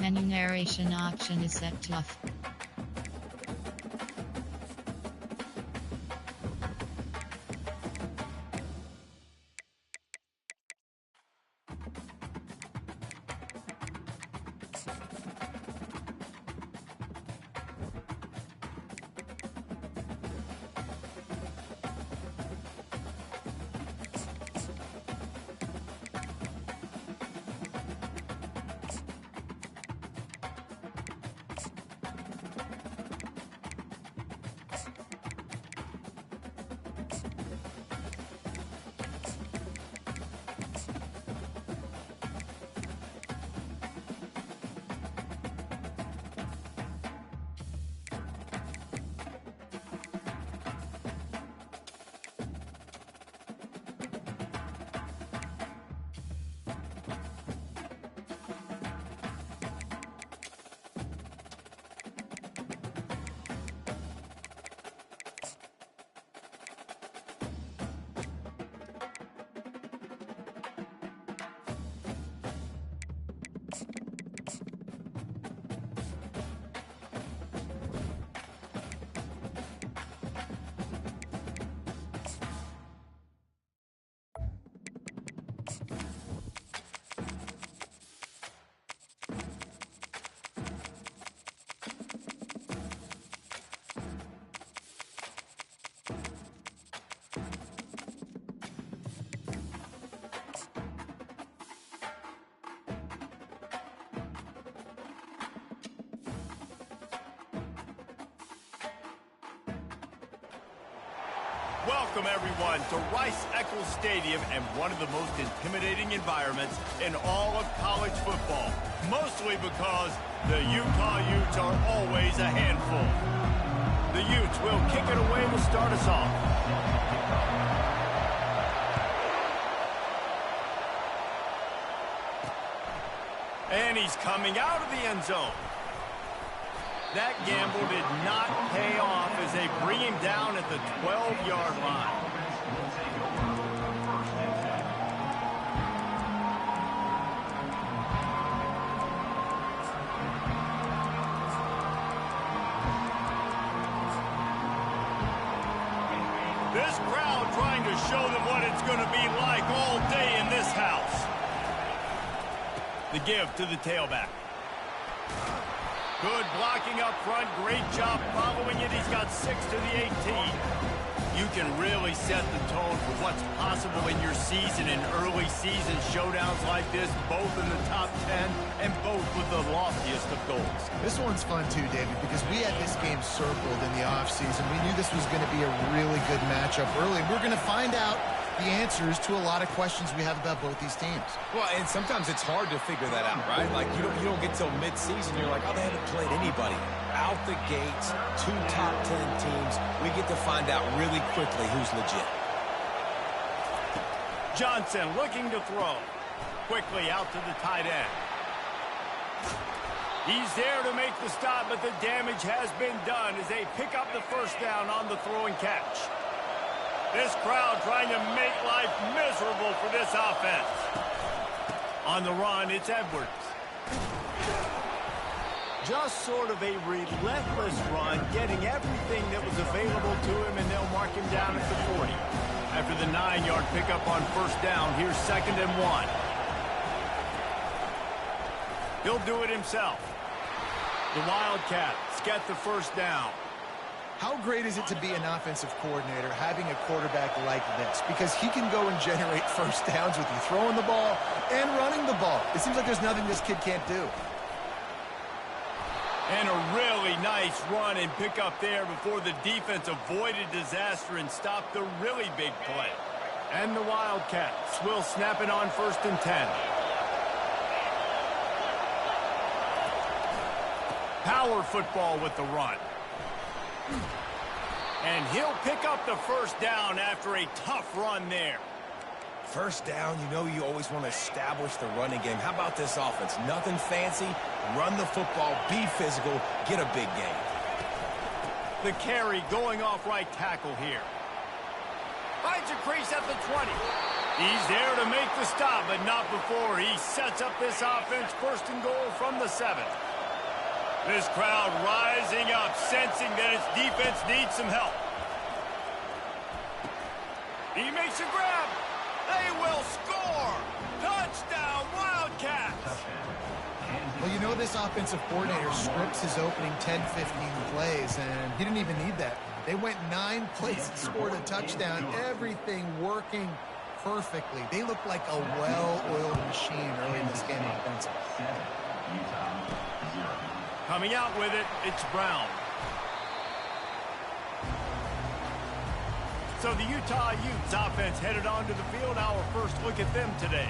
Menu narration option is set to off. Welcome, everyone, to Rice-Eccles Stadium and one of the most intimidating environments in all of college football, mostly because the Utah Utes are always a handful. The Utes will kick it away to start us off. And he's coming out of the end zone. That gamble did not pay off as they bring him down at the 12-yard line. This crowd trying to show them what it's going to be like all day in this house. The give to the tailback. Good blocking up front. Great job following it. He's got 6 to the 18. You can really set the tone for what's possible in your season in early season showdowns like this, both in the top 10 and both with the loftiest of goals. This one's fun too, David, because we had this game circled in the offseason. We knew this was going to be a really good matchup early. We're going to find out the answers to a lot of questions we have about both these teams. Well, and sometimes it's hard to figure that out, right? Like, you don't get till mid-season, you're like, oh, they haven't played anybody. Out the gates, 2 top 10 teams, we get to find out really quickly who's legit. Johnson looking to throw. Quickly out to the tight end. He's there to make the stop, but the damage has been done as they pick up the first down on the throw and catch. This crowd trying to make life miserable for this offense. On the run, it's Edwards. Just sort of a relentless run, getting everything that was available to him, and they'll mark him down at the 40. After the 9-yard pickup on first down, here's 2nd and 1. He'll do it himself. The Wildcats get the first down. How great is it to be an offensive coordinator having a quarterback like this? Because he can go and generate first downs with you throwing the ball and running the ball. It seems like there's nothing this kid can't do. And a really nice run and pick up there before the defense avoided disaster and stopped the really big play. And the Wildcats will snap it on 1st and 10. Power football with the run. And he'll pick up the first down after a tough run there. First down, you know you always want to establish the running game. How about this offense? Nothing fancy. Run the football, be physical, get a big gain. The carry going off right tackle here. Finds a crease at the 20. He's there to make the stop, but not before he sets up this offense. First and goal from the 7. This crowd rising up, sensing that its defense needs some help. He makes a grab. They will score. Touchdown, Wildcats. Well, you know this offensive coordinator scripts his opening 10, 15 plays, and he didn't even need that. They went 9 plays and scored a touchdown. Everything working perfectly. They look like a well-oiled machine early in this game offensively. Coming out with it, it's Brown. So the Utah Utes offense headed onto the field. Our first look at them today.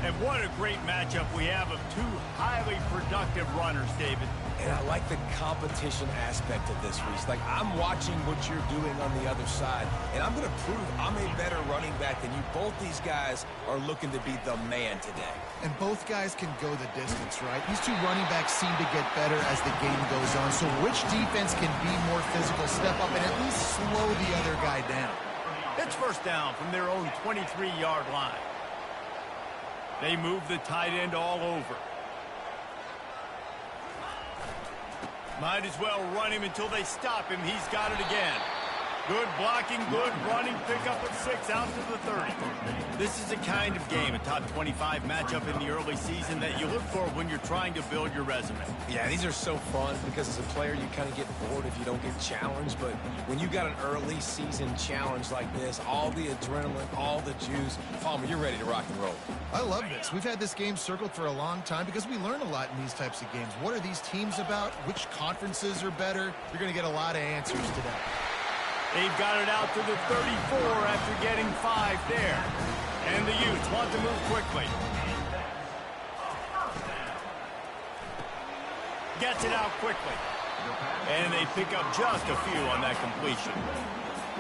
And what a great matchup we have of 2 highly productive runners, David. And I like the competition aspect of this, Reese. Like, I'm watching what you're doing on the other side, and I'm going to prove I'm a better running back than you. Both these guys are looking to be the man today. And both guys can go the distance, right? These 2 running backs seem to get better as the game goes on. So which defense can be more physical, step up, and at least slow the other guy down? It's first down from their own 23-yard line. They move the tight end all over. Might as well run him until they stop him. He's got it again. Good blocking, good running, pick up at 6 out to the 30. This is the kind of game, a top 25 matchup in the early season, that you look for when you're trying to build your resume. Yeah, these are so fun because as a player you kind of get bored if you don't get challenged, but when you got an early season challenge like this, all the adrenaline, all the juice, Palmer, you're ready to rock and roll. I love this. We've had this game circled for a long time because we learn a lot in these types of games. What are these teams about? Which conferences are better? You're going to get a lot of answers today. They've got it out to the 34 after getting 5 there. And the Utes want to move quickly. Gets it out quickly. And they pick up just a few on that completion.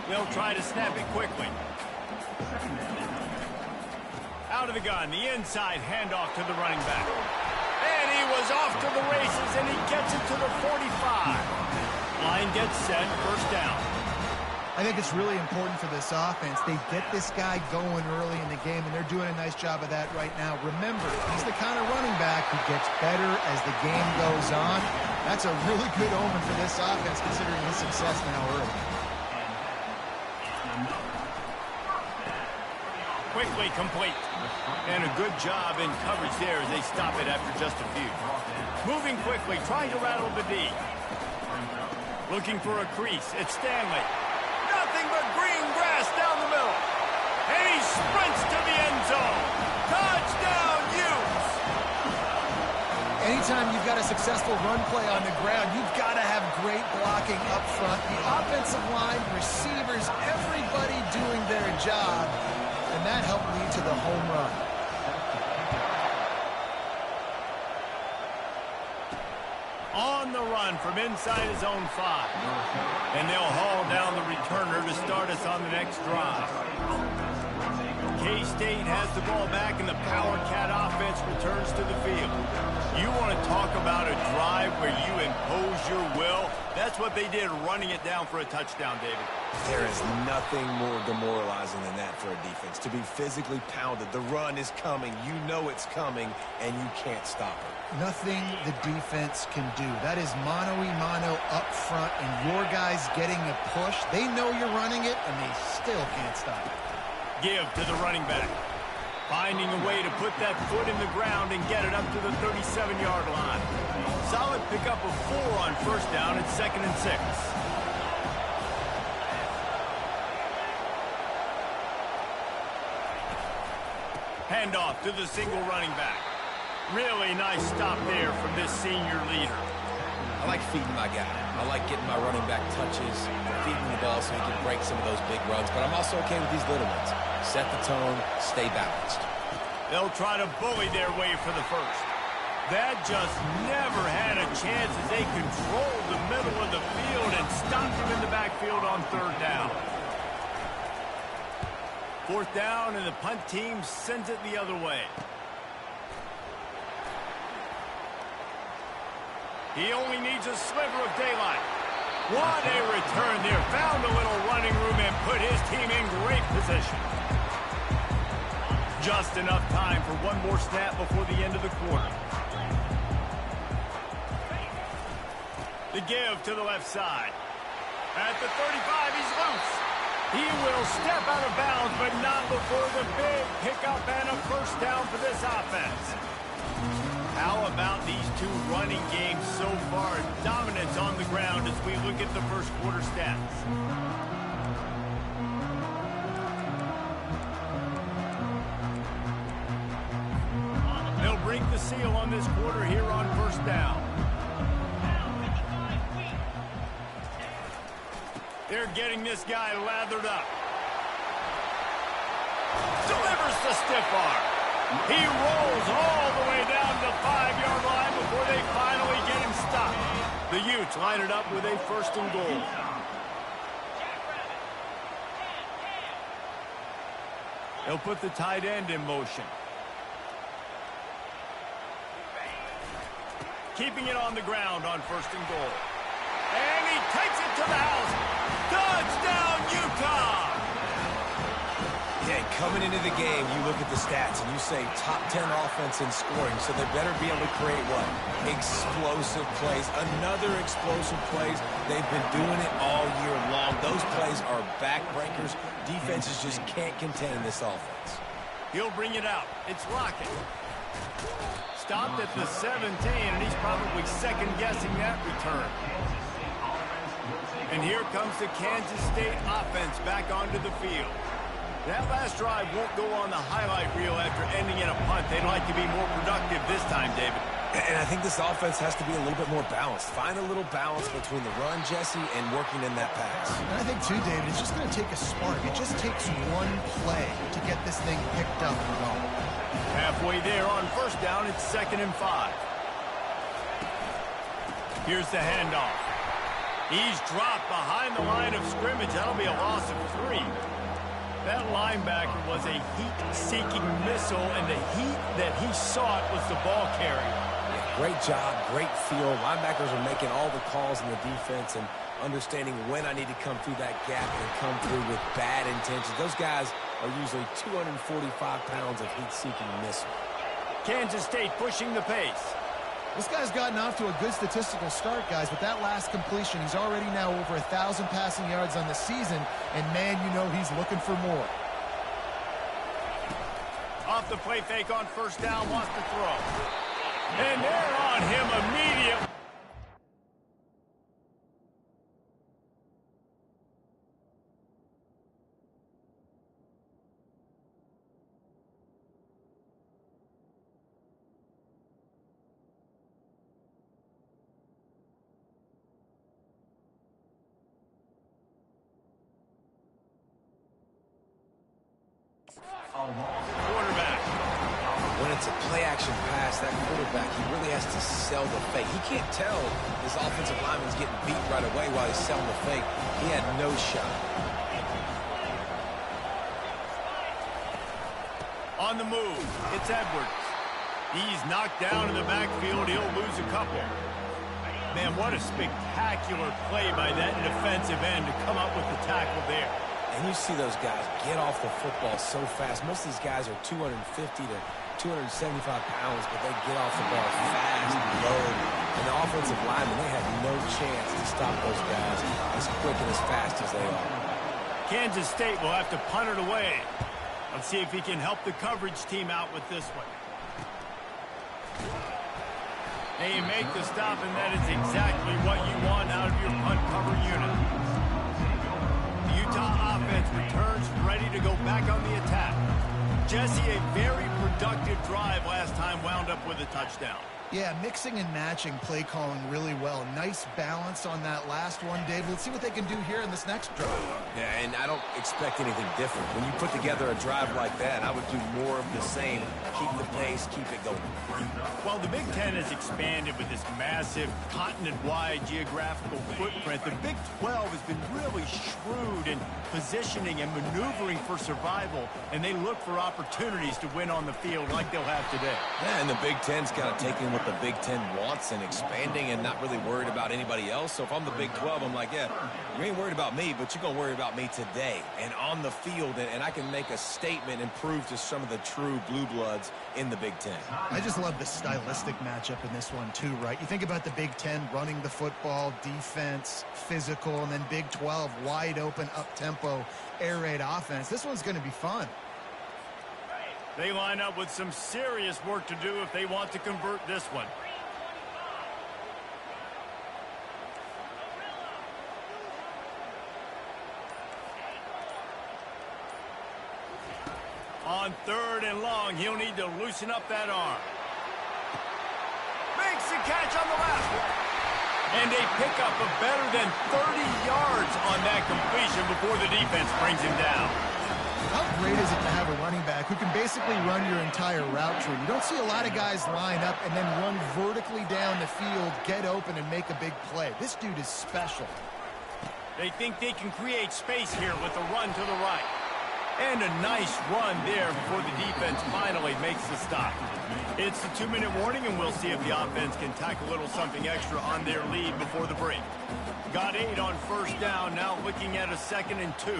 They'll try to snap it quickly. Out of the gun, the inside handoff to the running back. And he was off to the races, and he gets it to the 45. Line gets set, first down. I think it's really important for this offense. They get this guy going early in the game, and they're doing a nice job of that right now. Remember, he's the kind of running back who gets better as the game goes on. That's a really good omen for this offense, considering his success now early. Quickly complete. And a good job in coverage there as they stop it after just a few. Moving quickly, trying to rattle the D. Looking for a crease. It's Stanley. Nothing but green grass down the middle. And he sprints to the end zone. Touchdown, Utes! Anytime you've got a successful run play on the ground, you've got to have great blocking up front. The offensive line, receivers, everybody doing their job. And that helped lead to the home run. On the run from inside his own 5. And they'll haul down the returner to start us on the next drive. K-State has the ball back, and the Power Cat offense returns to the field. You want to talk about a drive where you impose your will? That's what they did, running it down for a touchdown, David. There is nothing more demoralizing than that for a defense. To be physically pounded, the run is coming, you know it's coming, and you can't stop it. Nothing the defense can do. That is mano-a-mano up front, and your guys getting a push. They know you're running it, and they still can't stop it. Give to the running back. Finding a way to put that foot in the ground and get it up to the 37-yard line. Solid pickup of 4 on first down at 2nd and 6. Handoff to the single running back. Really nice stop there from this senior leader. I like feeding my guy. I like getting my running back touches, feeding the ball so he can break some of those big runs, but I'm also okay with these little ones. Set the tone, stay balanced. They'll try to bully their way for the first. That just never had a chance as they controlled the middle of the field and stopped him in the backfield on 3rd down. 4th down, and the punt team sends it the other way. He only needs a sliver of daylight. What a return there. Found a little running room and put his team in great position. Just enough time for one more snap before the end of the quarter. The give to the left side. At the 35, he's loose. He will step out of bounds, but not before the big pickup and a first down for this offense. How about these two running games so far? Dominance on the ground as we look at the first quarter stats. They'll break the seal on this quarter here on first down. They're getting this guy lathered up. Delivers the stiff arm. He rolls all the way down the 5-yard line before they finally get him stopped. The Utes line it up with a first and goal. They'll put the tight end in motion. Keeping it on the ground on first and goal. And he takes it to the house. Touchdown, Utah! Yeah, coming into the game, you look at the stats and you say top 10 offense in scoring, so they better be able to create what? Explosive plays. Another explosive plays. They've been doing it all year long. Those plays are backbreakers. Defenses just can't contend this offense. He'll bring it out. It's Lockett. Stopped at the 17, and he's probably second-guessing that return. And here comes the Kansas State offense back onto the field. That last drive won't go on the highlight reel after ending in a punt. They'd like to be more productive this time, David. And I think this offense has to be a little bit more balanced. Find a little balance between the run, Jesse, and working in that pass. And I think, too, David, it's just going to take a spark. It just takes one play to get this thing picked up and going. Halfway there on first down, it's 2nd and 5. Here's the handoff. He's dropped behind the line of scrimmage. That'll be a loss of 3. That linebacker was a heat-seeking missile, and the heat that he sought was the ball carrier. Yeah, great job, great feel. Linebackers are making all the calls in the defense and understanding when I need to come through that gap and come through with bad intentions. Those guys are usually 245 pounds of heat-seeking missile. Kansas State pushing the pace. This guy's gotten off to a good statistical start, guys, but that last completion, he's already now over 1,000 passing yards on the season, and, man, you know he's looking for more. Off the play fake on first down, wants to throw. And they're on him immediately. Quarterback. When it's a play-action pass, that quarterback, he really has to sell the fake. He can't tell his offensive lineman's getting beat right away while he's selling the fake. He had no shot. On the move, it's Edwards. He's knocked down in the backfield. He'll lose a couple. Man, what a spectacular play by that defensive end to come up with the tackle there. And you see those guys get off the football so fast. Most of these guys are 250 to 275 pounds, but they get off the ball fast, low. And the offensive linemen, they have no chance to stop those guys as quick and as fast as they are. Kansas State will have to punt it away. Let's see if he can help the coverage team out with this one. They make the stop, and that is exactly what you want out of your punt cover unit. The Utah offense returns ready to go back on the attack. Jesse, a very productive drive last time, wound up with a touchdown. Yeah, mixing and matching play calling really well. Nice balance on that last one, Dave. Let's see what they can do here in this next drive. Yeah, and I don't expect anything different. When you put together a drive like that, I would do more of the same. Keep the pace, keep it going. Well, the Big Ten has expanded with this massive continent-wide geographical footprint. The Big 12 has been really shrewd in positioning and maneuvering for survival, and they look for opportunities to win on the field like they'll have today. Yeah, and the Big Ten's kind of taking what the Big Ten wants and expanding and not really worried about anybody else. So if I'm the Big 12, I'm like, yeah, you ain't worried about me, but you're going to worry about me today. day and on the field, and I can make a statement and prove to some of the true blue bloods in the Big Ten. I just love the stylistic matchup in this one too, right? You think about the Big Ten running the football, defense, physical, and then Big 12 wide open, up-tempo, air raid offense. This one's going to be fun. They line up with some serious work to do if they want to convert this one. On 3rd and long, he'll need to loosen up that arm. Makes the catch on the left. And a pickup of better than 30 yards on that completion before the defense brings him down. How great is it to have a running back who can basically run your entire route tree? You don't see a lot of guys line up and then run vertically down the field, get open, and make a big play. This dude is special. They think they can create space here with a run to the right. And a nice run there before the defense finally makes the stop. It's the 2-minute warning, and we'll see if the offense can tack a little something extra on their lead before the break. Got 8 on 1st down, now looking at a 2nd and 2.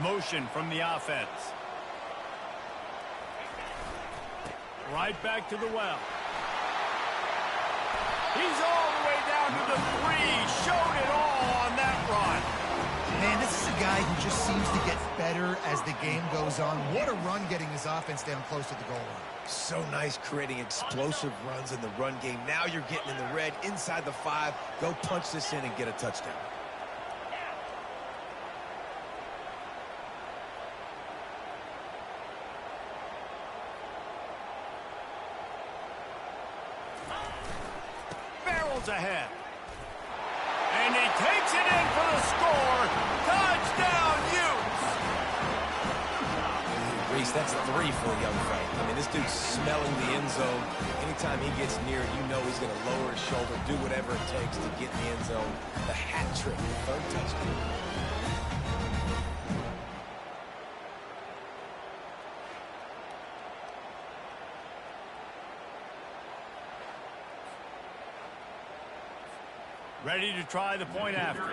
Motion from the offense. Right back to the well. He's all the way down to the 3. Showed it all on that run. Man, this is a guy who just seems to get better as the game goes on. What a run getting his offense down close to the goal line. So nice creating explosive runs in the run game. Now you're getting in the red inside the 5. Go punch this in and get a touchdown. Barrels ahead. And he takes it in for the score. Touchdown, Utes! Reese, that's 3 for a young Frank. I mean, this dude's smelling the end zone. Anytime he gets near it, you know he's going to lower his shoulder, do whatever it takes to get in the end zone. The hat trick, the 3rd touchdown. Ready to try the point after.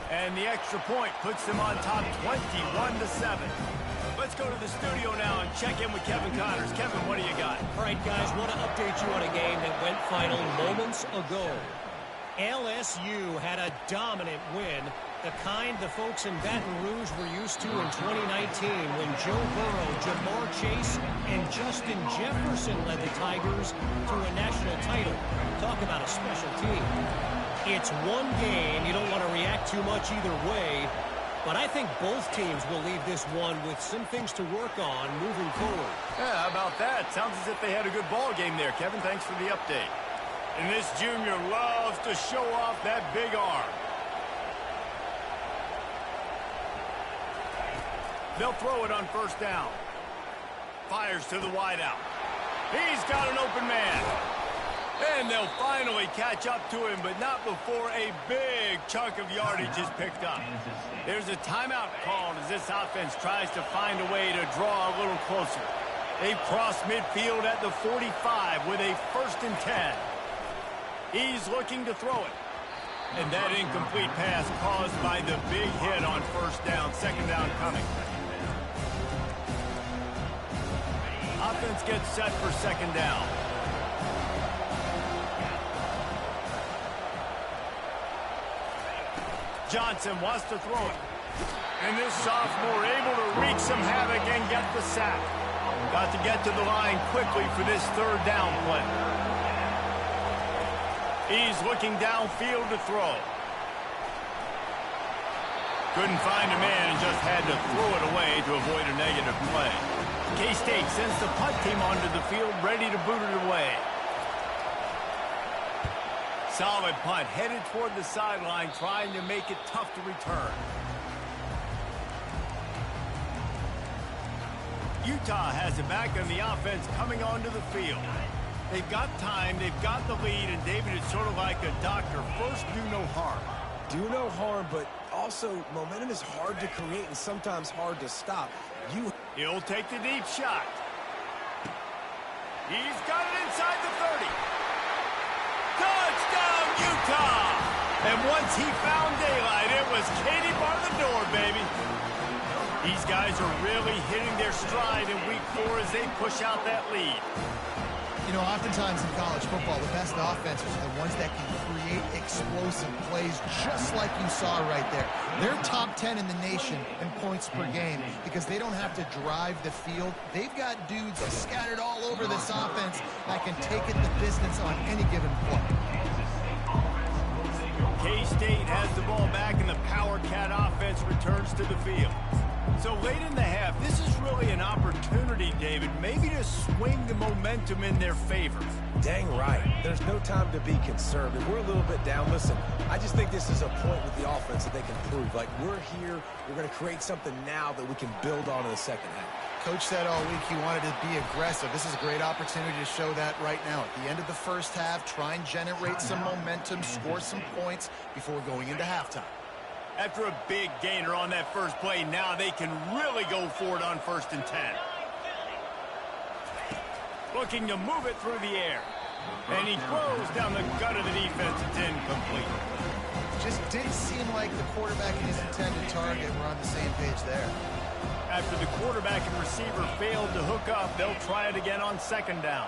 And the extra point puts them on top 21-7. Let's go to the studio now and check in with Kevin Connors. Kevin, what do you got? All right, guys, want to update you on a game that went final moments ago. LSU had a dominant win, the kind the folks in Baton Rouge were used to in 2019 when Joe Burrow, Jamar Chase, and Justin Jefferson led the Tigers to a national title. Talk about a special team. It's one game. You don't want to react too much either way, but I think both teams will leave this one with some things to work on moving forward. Yeah, how about that? Sounds as if they had a good ball game there. Kevin, thanks for the update. And this junior loves to show off that big arm. They'll throw it on 1st down. Fires to the wideout. He's got an open man. And they'll finally catch up to him, but not before a big chunk of yardage is picked up. There's a timeout called as this offense tries to find a way to draw a little closer. They've crossed midfield at the 45 with a 1st and 10. He's looking to throw it. And that incomplete pass caused by the big hit on 1st down, 2nd down coming. Offense gets set for 2nd down. Johnson wants to throw it. And this sophomore able to wreak some havoc and get the sack. Got to get to the line quickly for this 3rd down play. He's looking downfield to throw. Couldn't find a man and just had to throw it away to avoid a negative play. K-State sends the punt team onto the field, ready to boot it away. Solid punt, headed toward the sideline, trying to make it tough to return. Utah has it back on the offense coming onto the field. They've got time, they've got the lead, and David is sort of like a doctor. First, do no harm. Do no harm, but also momentum is hard to create and sometimes hard to stop. He'll take the deep shot. He's got it inside the 30. Touchdown, Utah! And once he found daylight, it was Katie bar the door, baby. These guys are really hitting their stride in week 4 as they push out that lead. You know, oftentimes in college football, the best offenses are the ones that can create explosive plays just like you saw right there. They're top 10 in the nation in points per game because they don't have to drive the field. They've got dudes scattered all over this offense that can take it the distance on any given play. K-State has the ball back and the Power Cat offense returns to the field. So late in the half, this is really an opportunity, David, maybe to swing the momentum in their favor. Dang right. There's no time to be concerned. If we're a little bit down, listen, I just think this is a point with the offense that they can prove. Like, we're here, we're going to create something now that we can build on in the second half. Coach said all week he wanted to be aggressive. This is a great opportunity to show that right now. At the end of the first half, try and generate some momentum, score some points before going into halftime. After a big gainer on that first play, now they can really go for it on 1st and 10. Looking to move it through the air. And he throws down the gut of the defense. It's incomplete. Just didn't seem like the quarterback and his intended target were on the same page there. After the quarterback and receiver failed to hook up, they'll try it again on 2nd down.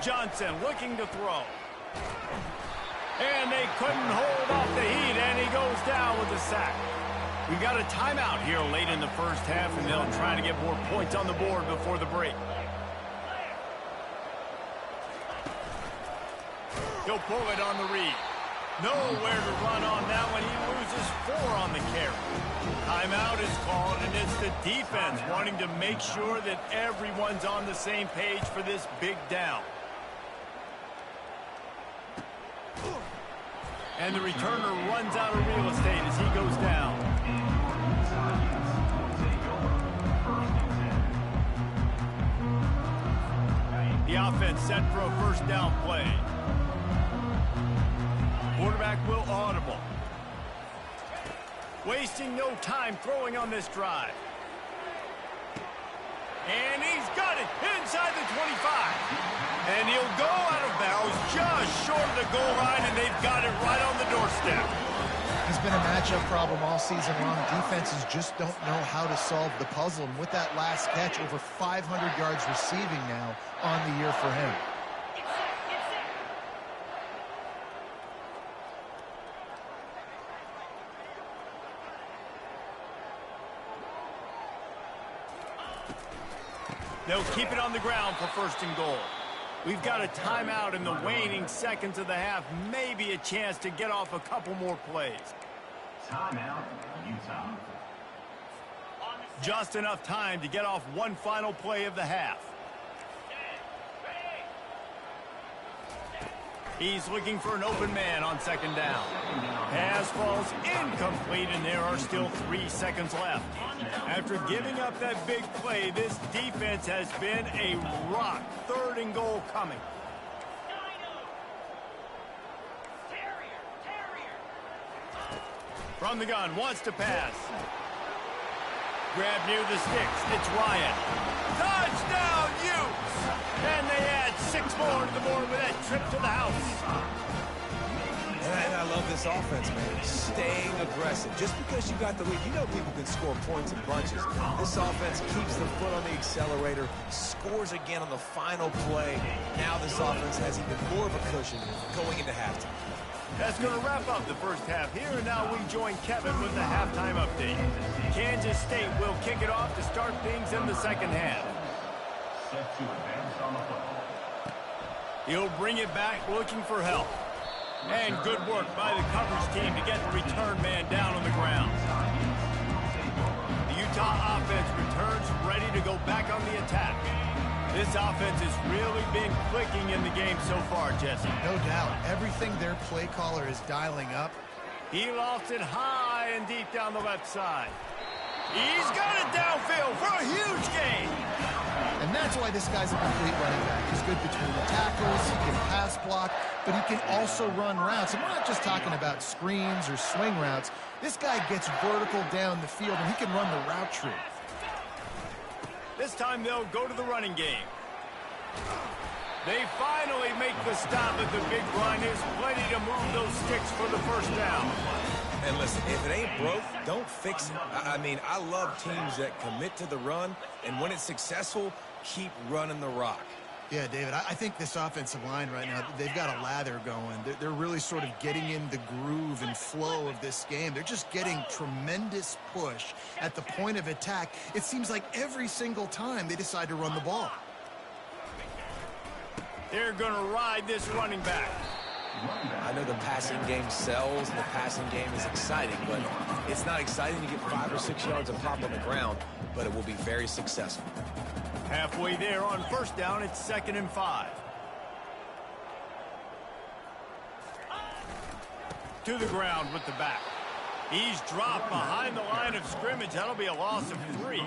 Johnson looking to throw. And they couldn't hold off the heat, and he goes down with a sack. We got a timeout here late in the first half, and they'll try to get more points on the board before the break. He'll pull it on the read. Nowhere to run on that one. He loses 4 on the carry. Timeout is called, and it's the defense wanting to make sure that everyone's on the same page for this big down. And the returner runs out of real estate as he goes down. The offense set for a 1st down play. Quarterback will audible. Wasting no time throwing on this drive. And he's got it inside the 25. And he'll go out of bounds just short of the goal line, and they've got it right on the doorstep. It's been a matchup problem all season long. Defenses just don't know how to solve the puzzle. And with that last catch, over 500 yards receiving now on the year for him. They'll keep it on the ground for 1st and goal. We've got a timeout in the waning seconds of the half. Maybe a chance to get off a couple more plays. Timeout, Utah. Just enough time to get off one final play of the half. He's looking for an open man on 2nd down. Pass falls incomplete, and there are still 3 seconds left. After giving up that big play, this defense has been a rock. 3rd and goal coming. From the gun, wants to pass. Grab near the sticks. It's Ryan. Touchdown, Utes! And they add 6 more to the board with that trip to the house. And I love this offense, man. Staying aggressive. Just because you got the lead, you know people can score points in bunches. This offense keeps the foot on the accelerator, scores again on the final play. Now this offense has even more of a cushion going into halftime. That's going to wrap up the first half here, and now we join Kevin with the halftime update. Kansas State will kick it off to start things in the second half. Set to advance on the football. He'll bring it back looking for help. And good work by the coverage team to get the return man down on the ground. The Utah offense returns ready to go back on the attack. This offense has really been clicking in the game so far, Jesse. No doubt. Everything their play caller is dialing up. He lofts it high and deep down the left side. He's got it downfield for a huge gain. And that's why this guy's a complete running back. He's good between the tackles, he can pass block, but he can also run routes. And we're not just talking about screens or swing routes. This guy gets vertical down the field, and he can run the route tree. This time they'll go to the running game. They finally make the stop at the big run. There's plenty to move those sticks for the first down. And listen, if it ain't broke, don't fix it. I mean, I love teams that commit to the run, and when it's successful, keep running the rock. Yeah, David, I think this offensive line right now, they've got a lather going. They're really sort of getting in the groove and flow of this game. They're just getting tremendous push at the point of attack. It seems like every single time they decide to run the ball. They're going to ride this running back. I know the passing game sells, and the passing game is exciting, but it's not exciting to get 5 or 6 yards of pop on the ground, but it will be very successful. Halfway there on first down, it's 2nd and 5. To the ground with the back. He's dropped behind the line of scrimmage. That'll be a loss of 3.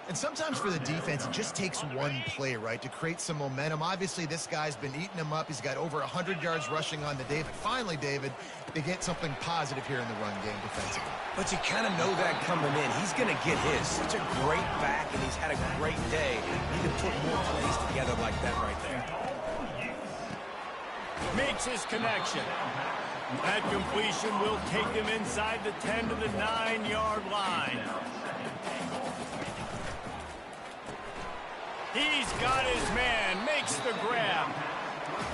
And sometimes for the defense, it just takes one play, right, to create some momentum. Obviously, this guy's been eating him up. He's got over 100 yards rushing on the day. But finally, David, they get something positive here in the run game defensively. But you kind of know that coming in. He's going to get his. Such a great back, and he's had a great day. Need to put more plays together like that right there. Makes his connection. That completion will take them inside the 10 to the 9-yard line. He's got his man, makes the grab.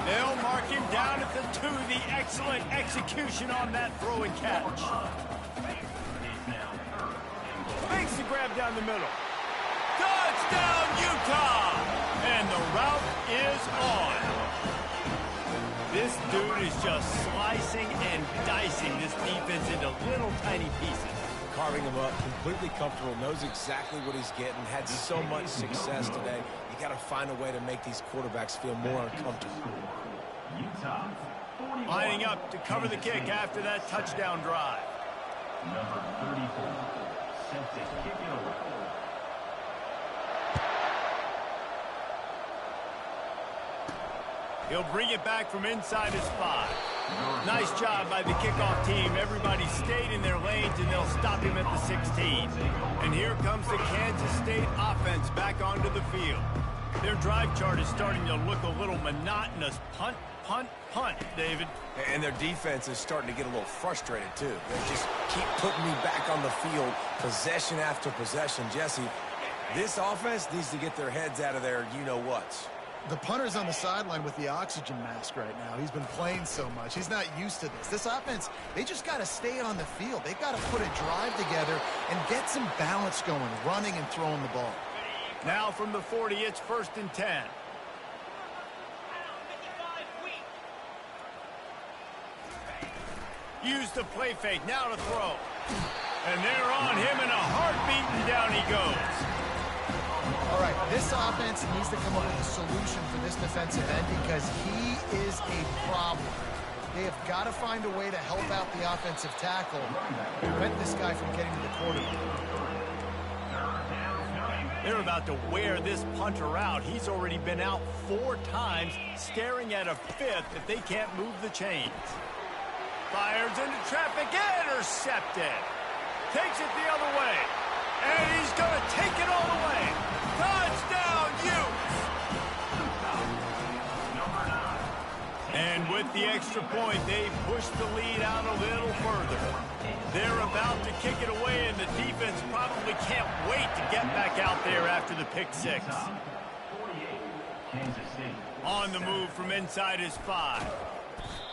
They'll mark him down at the 2. The excellent execution on that throw and catch. Makes the grab down the middle. Touchdown, Utah! And the route is on. This dude is just slicing and dicing this defense into little tiny pieces. Carving him up, completely comfortable, knows exactly what he's getting, had so much success today. You got to find a way to make these quarterbacks feel more uncomfortable. Utah, 41. Lining up to cover the kick after that touchdown drive. Number 34, set to kick it away. He'll bring it back from inside his 5. Nice job by the kickoff team. Everybody stayed in their lanes, and they'll stop him at the 16. And here comes the Kansas State offense back onto the field. Their drive chart is starting to look a little monotonous. Punt, punt, punt, David. And their defense is starting to get a little frustrated, too. They just keep putting me back on the field, possession after possession. Jesse, this offense needs to get their heads out of their you-know-whats. The punter's on the sideline with the oxygen mask right now. He's been playing so much. He's not used to this. This offense, they just got to stay on the field. They've got to put a drive together and get some balance going, running and throwing the ball. Now from the 40, it's 1st and 10. Use the play fake, now to throw. And they're on him in a heartbeat, and down he goes. All right, this offense needs to come up with a solution for this defensive end because he is a problem. They have got to find a way to help out the offensive tackle, prevent this guy from getting to the quarterback. They're about to wear this punter out. He's already been out 4 times, staring at a 5th if they can't move the chains. Fires into traffic, intercepted. Takes it the other way. And he's going to take it all the way. Touchdown, Utes! And with the extra point, they push the lead out a little further. They're about to kick it away, and the defense probably can't wait to get back out there after the pick 6. 48, Kansas State. On the move from inside his 5.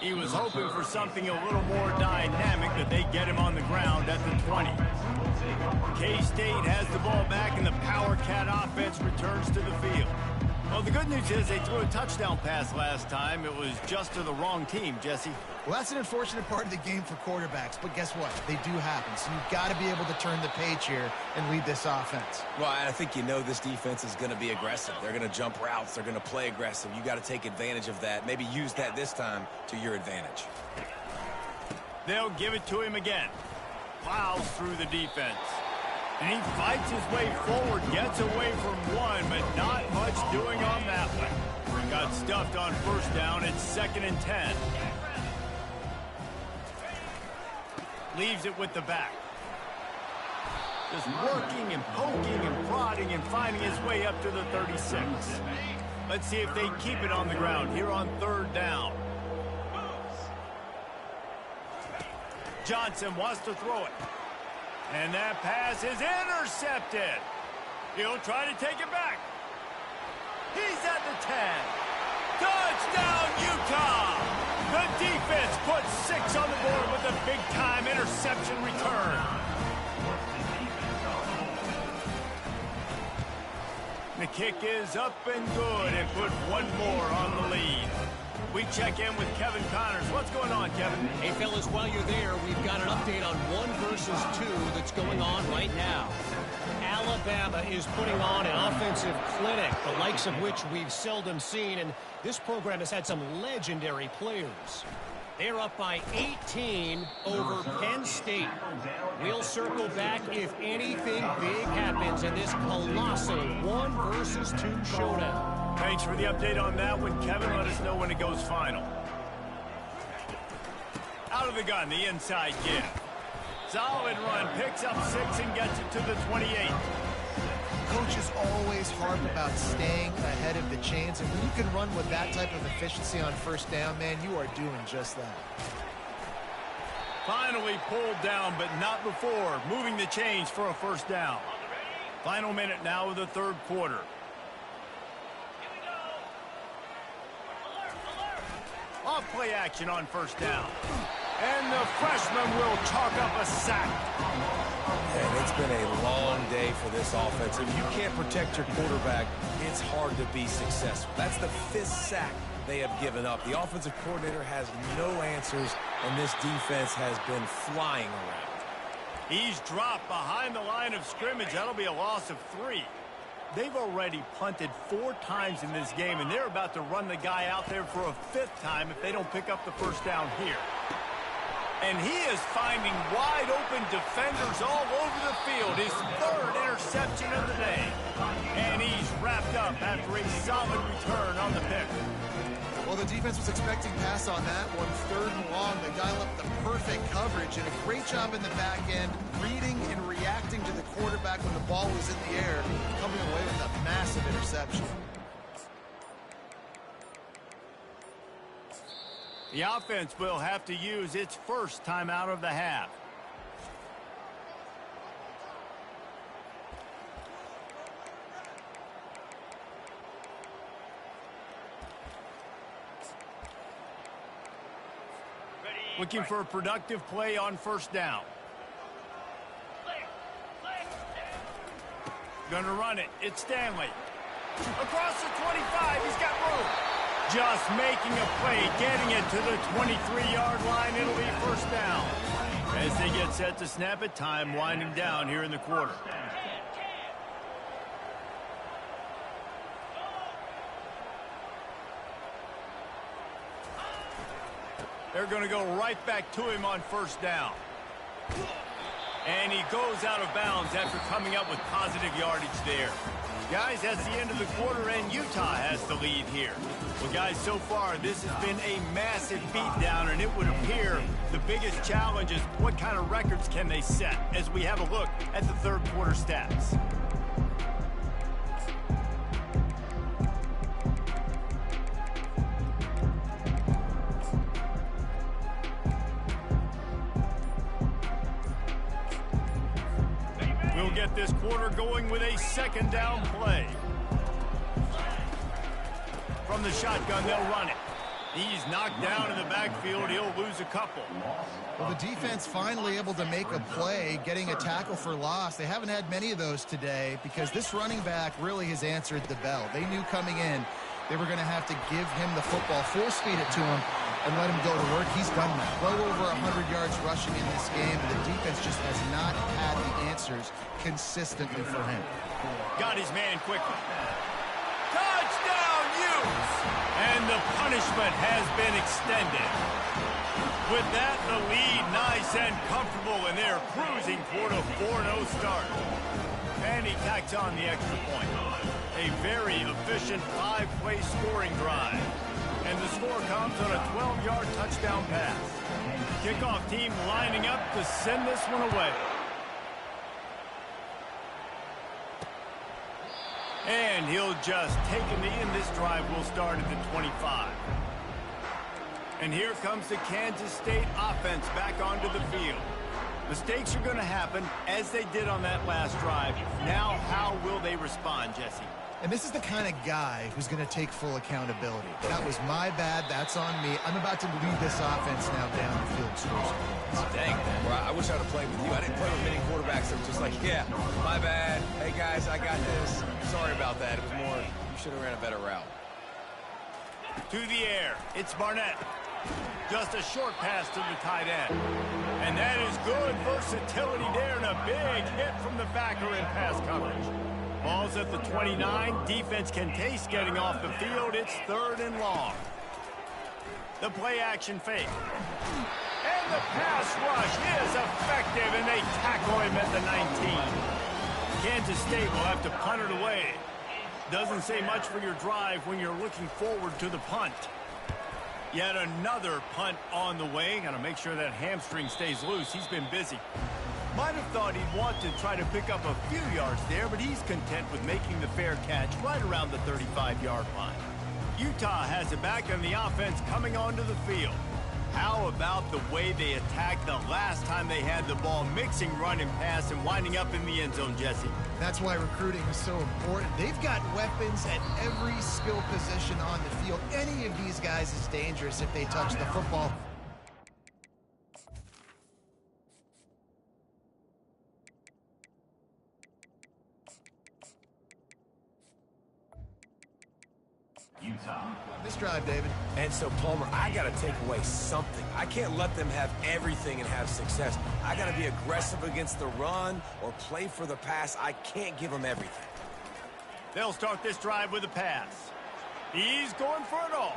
He was hoping for something a little more dynamic, but they get him on the ground at the 20. K-State has the ball back, and the Power Cat offense returns to the field. Well, the good news is they threw a touchdown pass last time. It was just to the wrong team, Jesse. Well, that's an unfortunate part of the game for quarterbacks, but guess what? They do happen, so you've got to be able to turn the page here and lead this offense. Well, I think you know this defense is going to be aggressive. They're going to jump routes. They're going to play aggressive. You got to take advantage of that. Maybe use that this time to your advantage. They'll give it to him again. Plows through the defense. And he fights his way forward, gets away from one, but not much doing on that one. Got stuffed on first down. It's 2nd and 10. Leaves it with the back. Just working and poking and prodding and finding his way up to the 36. Let's see if they keep it on the ground here on 3rd down. Johnson wants to throw it. And that pass is intercepted. He'll try to take it back. He's at the 10. Touchdown, Utah! The defense puts 6 on the board with a big-time interception return. The kick is up and good and put 1 more on the lead. We check in with Kevin Connors. What's going on, Kevin? Hey, fellas, while you're there, we've got an update on 1 versus 2 that's going on right now. Alabama is putting on an offensive clinic, the likes of which we've seldom seen, and this program has had some legendary players. They're up by 18 over Penn State. We'll circle back if anything big happens in this colossal 1 versus 2 showdown. Thanks for the update on that one, Kevin. Let us know when it goes final. Out of the gun, the inside give. Solid run, picks up 6 and gets it to the 28. Coaches always harp about staying ahead of the chains, and when you can run with that type of efficiency on 1st down, man, you are doing just that. Finally pulled down, but not before. Moving the chains for a 1st down. Final minute now of the 3rd quarter. Off play action on 1st down. And the freshman will chalk up a sack. And it's been a long day for this offense. If you can't protect your quarterback, it's hard to be successful. That's the 5th sack they have given up. The offensive coordinator has no answers, and this defense has been flying around. He's dropped behind the line of scrimmage. That'll be a loss of 3. They've already punted 4 times in this game, and they're about to run the guy out there for a 5th time if they don't pick up the 1st down here. And he is finding wide open defenders all over the field. His 3rd interception of the day. And he's wrapped up after a solid return on the pick. Well, the defense was expecting pass on that one. 3rd and long. They dial up the perfect coverage and a great job in the back end, reading and reacting to the quarterback when the ball was in the air, coming away with a massive interception. The offense will have to use its 1st timeout of the half. Looking for a productive play on 1st down. Gonna run it. It's Stanley. Across the 25. He's got room. Just making a play, getting it to the 23-yard line. It'll be 1st down. As they get set to snap it, time winding down here in the quarter. They're going to go right back to him on 1st down. And he goes out of bounds after coming up with positive yardage there. Guys, that's the end of the quarter, and Utah has the lead here. Well, guys, so far, this has been a massive beatdown, and it would appear the biggest challenge is what kind of records can they set as we have a look at the 3rd quarter stats. We'll get this quarter going with a 2nd down play. From the shotgun, they'll run it. He's knocked down in the backfield. He'll lose a couple. Well, the defense finally able to make a play, getting a tackle for loss. They haven't had many of those today because this running back really has answered the bell. They knew coming in they were going to have to give him the football, force feed it to him, and let him go to work. He's done that. Well over 100 yards rushing in this game, and the defense just has not had the answers consistently for him. Got his man quickly. Touchdown, Utes! And the punishment has been extended. With that, the lead nice and comfortable, and they're cruising toward a 4-0 start. And he tacks on the extra point. A very efficient 5-play scoring drive. And the score comes on a 12-yard touchdown pass. Kickoff team lining up to send this one away. And he'll just take a knee, and this drive will start at the 25. And here comes the Kansas State offense back onto the field. Mistakes are going to happen, as they did on that last drive. Now, how will they respond, Jesse? And this is the kind of guy who's going to take full accountability. That was my bad. That's on me. I'm about to lead this offense now down the field. Dang, man. Well, I wish I would have played with you. I didn't play with many quarterbacks that were just like, yeah, my bad. Hey, guys, I got this. Sorry about that. It was more, you should have ran a better route. To the air. It's Barnett. Just a short pass to the tight end. And that is good versatility there, and a big hit from the backer in pass coverage. Ball's at the 29. Defense can taste getting off the field. It's 3rd and long. The play action fake. And the pass rush is effective, and they tackle him at the 19. Kansas State will have to punt it away. Doesn't say much for your drive when you're looking forward to the punt. Yet another punt on the way. Got to make sure that hamstring stays loose. He's been busy. Might have thought he'd want to try to pick up a few yards there, but he's content with making the fair catch right around the 35-yard line. Utah has it back, and the offense coming onto the field. How about the way they attacked the last time they had the ball, mixing run and pass and winding up in the end zone, Jesse? That's why recruiting is so important. They've got weapons at every skill position on the field. Any of these guys is dangerous if they touch the football. Utah. This drive, David. And so, Palmer, I got to take away something. I can't let them have everything and have success. I got to be aggressive against the run or play for the pass. I can't give them everything. They'll start this drive with a pass. He's going for it all.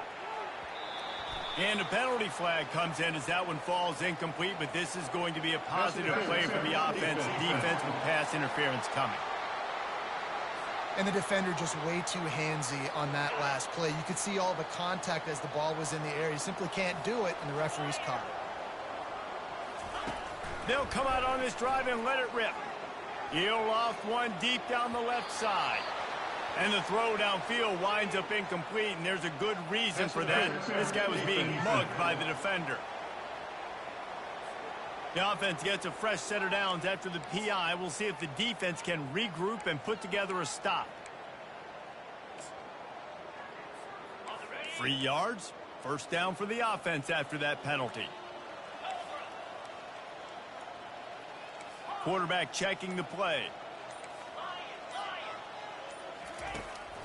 And a penalty flag comes in as that one falls incomplete, but this is going to be a positive play for the offense. Defense with pass interference coming. And the defender just way too handsy on that last play. You could see all the contact as the ball was in the air. You simply can't do it, and the referee's caught it. They'll come out on this drive and let it rip. He'll loft one deep down the left side. And the throw downfield winds up incomplete, and there's a good reason for that. This guy was being mugged by the defender. The offense gets a fresh set of downs after the PI. We'll see if the defense can regroup and put together a stop. 3 yards. First down for the offense after that penalty. Quarterback checking the play.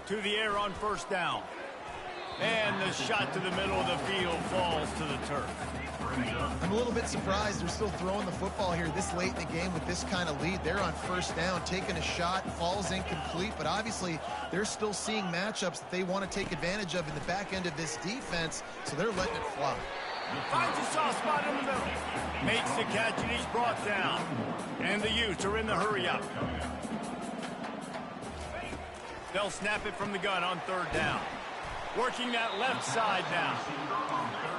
To the air on first down. And the shot to the middle of the field falls to the turf. I'm a little bit surprised they're still throwing the football here this late in the game with this kind of lead. They're on first down, taking a shot, falls incomplete, but obviously they're still seeing matchups that they want to take advantage of in the back end of this defense, so they're letting it fly. Finds a soft spot in the middle. Makes the catch, and he's brought down. And the Utes are in the hurry-up. They'll snap it from the gun on third down. Working that left side now.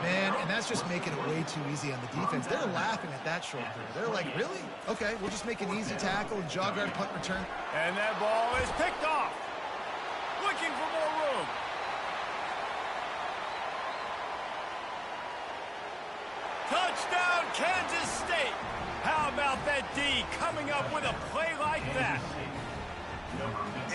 Man, and that's just making it way too easy on the defense. They're laughing at that short throw. They're like, really? Okay, we'll just make an easy tackle and jog our punt return. And that ball is picked off. Looking for more room. Touchdown, Kansas State. How about that D coming up with a play like that?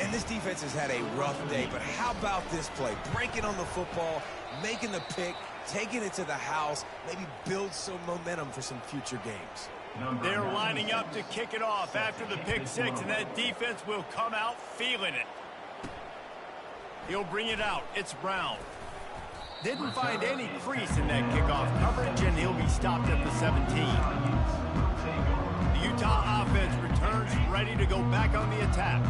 And this defense has had a rough day, but how about this play? Breaking on the football, making the pick, taking it to the house, maybe build some momentum for some future games. They're lining up to kick it off after the pick six, and that defense will come out feeling it. He'll bring it out. It's Brown. Didn't find any crease in that kickoff coverage, and he'll be stopped at the 17. The Utah offense returns ready to go back on the attack.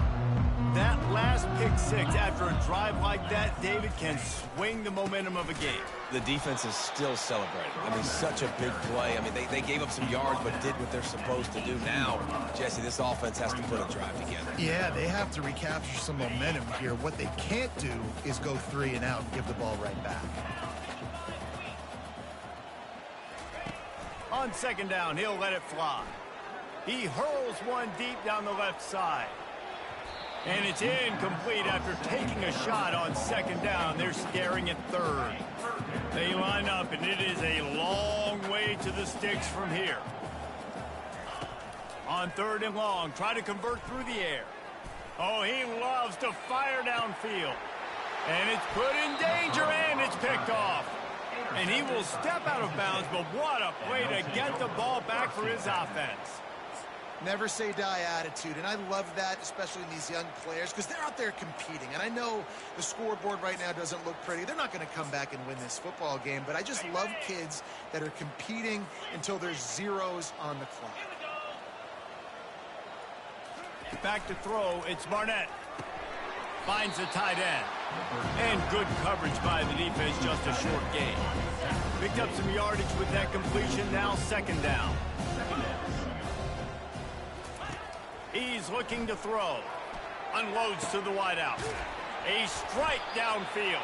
That last pick six after a drive like that, David, can swing the momentum of a game. The defense is still celebrating. I mean, such a big play. I mean, they gave up some yards but did what they're supposed to do. Now, Jesse, this offense has to put a drive together. Yeah, they have to recapture some momentum here. What they can't do is go 3 and out and give the ball right back. On second down, he'll let it fly. He hurls one deep down the left side. And it's incomplete after taking a shot on second down. They're staring at third. They line up, and it is a long way to the sticks from here. On third and long, try to convert through the air. Oh, he loves to fire downfield. And it's put in danger, and it's picked off. And he will step out of bounds, but what a play to get the ball back for his offense. Never say die attitude, and I love that, especially in these young players, because they're out there competing. And I know the scoreboard right now doesn't look pretty. They're not going to come back and win this football game, but I just love kids that are competing until there's zeros on the clock. Back to throw, it's Barnett. Finds the tight end. And good coverage by the defense, just a short gain. Picked up some yardage with that completion, now second down. He's looking to throw. Unloads to the wideout. A strike downfield.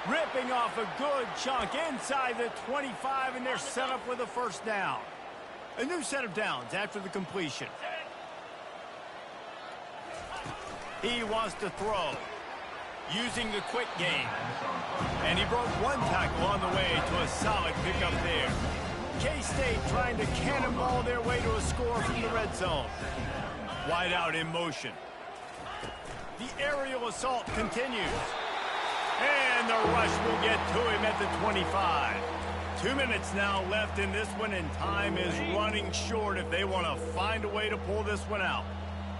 Ripping off a good chunk inside the 25, and they're set up with a first down. A new set of downs after the completion. He wants to throw. Using the quick game. And he broke one tackle on the way to a solid pickup there. K-State trying to cannonball their way to a score from the red zone. Wide out in motion. The aerial assault continues. And the rush will get to him at the 25. 2 minutes now left in this one, and time is running short if they want to find a way to pull this one out.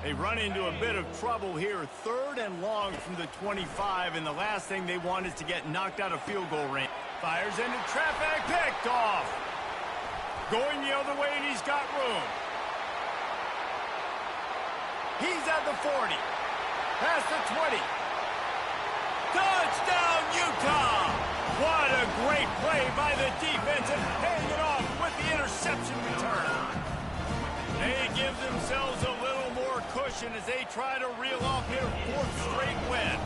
They run into a bit of trouble here, third and long from the 25, and the last thing they want is to get knocked out of field goal range. Fires into traffic, picked off. Going the other way, and he's got room. He's at the 40. Past the 20. Touchdown, Utah! What a great play by the defense and paying it off with the interception return. They give themselves a little more cushion as they try to reel off their fourth straight win.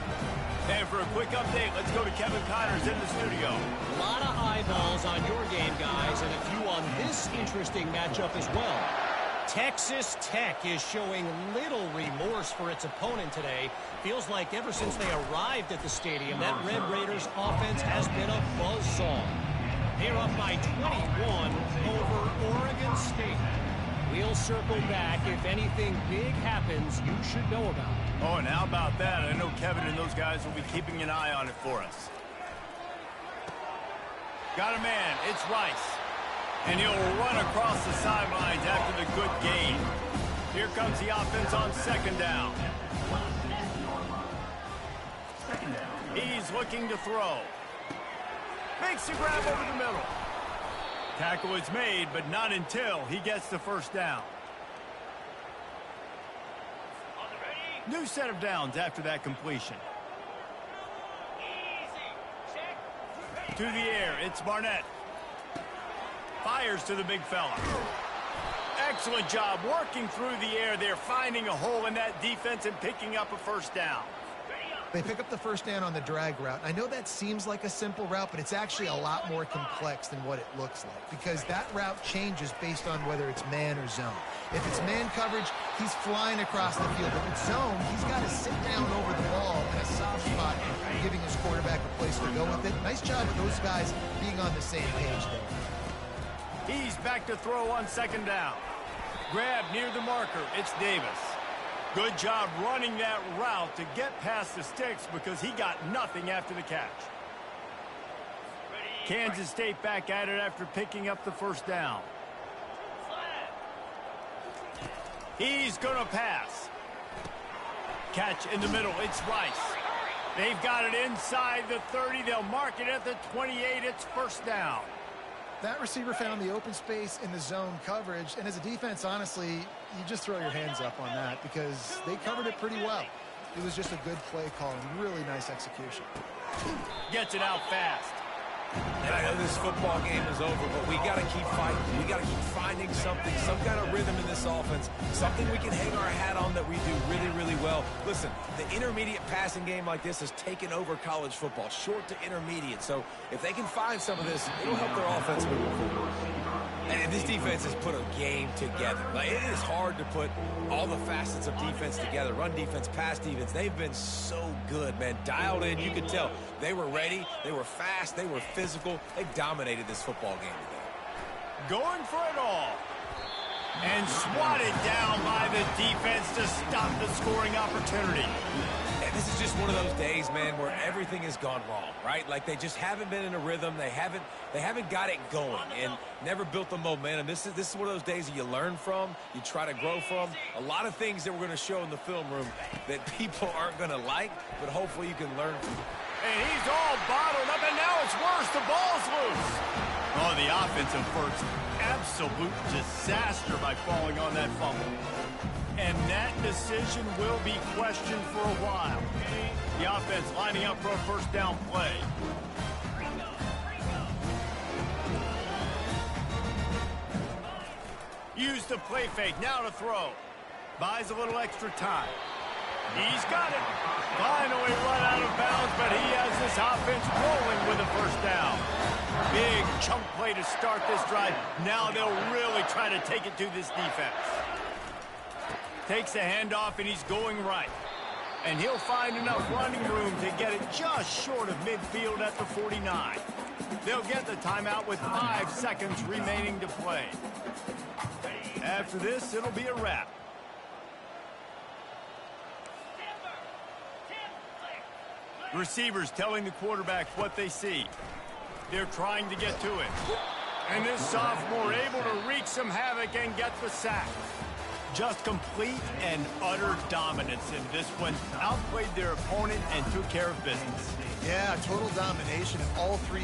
And for a quick update, let's go to Kevin Connors in the studio. A lot of eyeballs on your game, guys, and a few on this interesting matchup as well. Texas Tech is showing little remorse for its opponent today. Feels like ever since they arrived at the stadium, that Red Raiders offense has been a buzzsaw. They're up by 21 over Oregon State. We'll circle back. If anything big happens, you should know about it. Oh, and how about that? I know Kevin and those guys will be keeping an eye on it for us. Got a man. It's Rice. And he'll run across the sidelines after the good gain. Here comes the offense on second down. He's looking to throw. Makes the grab over the middle. Tackle is made, but not until he gets the first down. New set of downs after that completion. To the air, it's Barnett. Fires to the big fella. Excellent job working through the air. They're finding a hole in that defense and picking up a first down. They pick up the first down on the drag route. I know that seems like a simple route, but it's actually a lot more complex than what it looks like, because that route changes based on whether it's man or zone. If it's man coverage, he's flying across the field. If it's zone, he's got to sit down over the ball in a soft spot, giving his quarterback a place to go with it. Nice job of those guys being on the same page there. He's back to throw on second down. Grab near the marker. It's Davis. Good job running that route to get past the sticks because he got nothing after the catch. Kansas State back at it after picking up the first down. He's going to pass. Catch in the middle. It's Rice. They've got it inside the 30. They'll mark it at the 28. It's first down. That receiver found the open space in the zone coverage, and as a defense, honestly, you just throw your hands up on that because they covered it pretty well. It was just a good play call and really nice execution. Gets it out fast. And I know this football game is over, but we got to keep fighting. We got to keep finding something, some kind of rhythm in this offense, something we can hang our hat on that we do really, really well. Listen, the intermediate passing game like this has taken over college football, short to intermediate. So if they can find some of this, it'll help their offense move forward. And this defense has put a game together. Like, it is hard to put all the facets of defense together. Run defense, pass defense. They've been so good, man. Dialed in. You could tell they were ready. They were fast. They were physical. They dominated this football game today. Going for it all. And swatted down by the defense to stop the scoring opportunity. And this is just one of those days, man, where everything has gone wrong, right? Like, they just haven't been in a rhythm. They haven't got it going and never built the momentum. This is one of those days that you learn from, you try to grow from. A lot of things that we're going to show in the film room that people aren't going to like, but hopefully you can learn from. And he's all bottled up, and now it's worse. The ball's loose. Oh, the offensive first. Absolute disaster by falling on that fumble. And that decision will be questioned for a while. The offense lining up for a first down play. Use the play fake, now to throw. Buys a little extra time. He's got it. Finally run out of bounds, but he has this offense rolling with a first down. Big chunk play to start this drive. Now they'll really try to take it to this defense. Takes a handoff, and he's going right. And he'll find enough running room to get it just short of midfield at the 49. They'll get the timeout with 5 seconds remaining to play. After this, it'll be a wrap. Receivers telling the quarterback what they see. They're trying to get to it. And this sophomore able to wreak some havoc and get the sack. Just complete and utter dominance in this one. Outplayed their opponent and took care of business. Yeah, total domination in all 3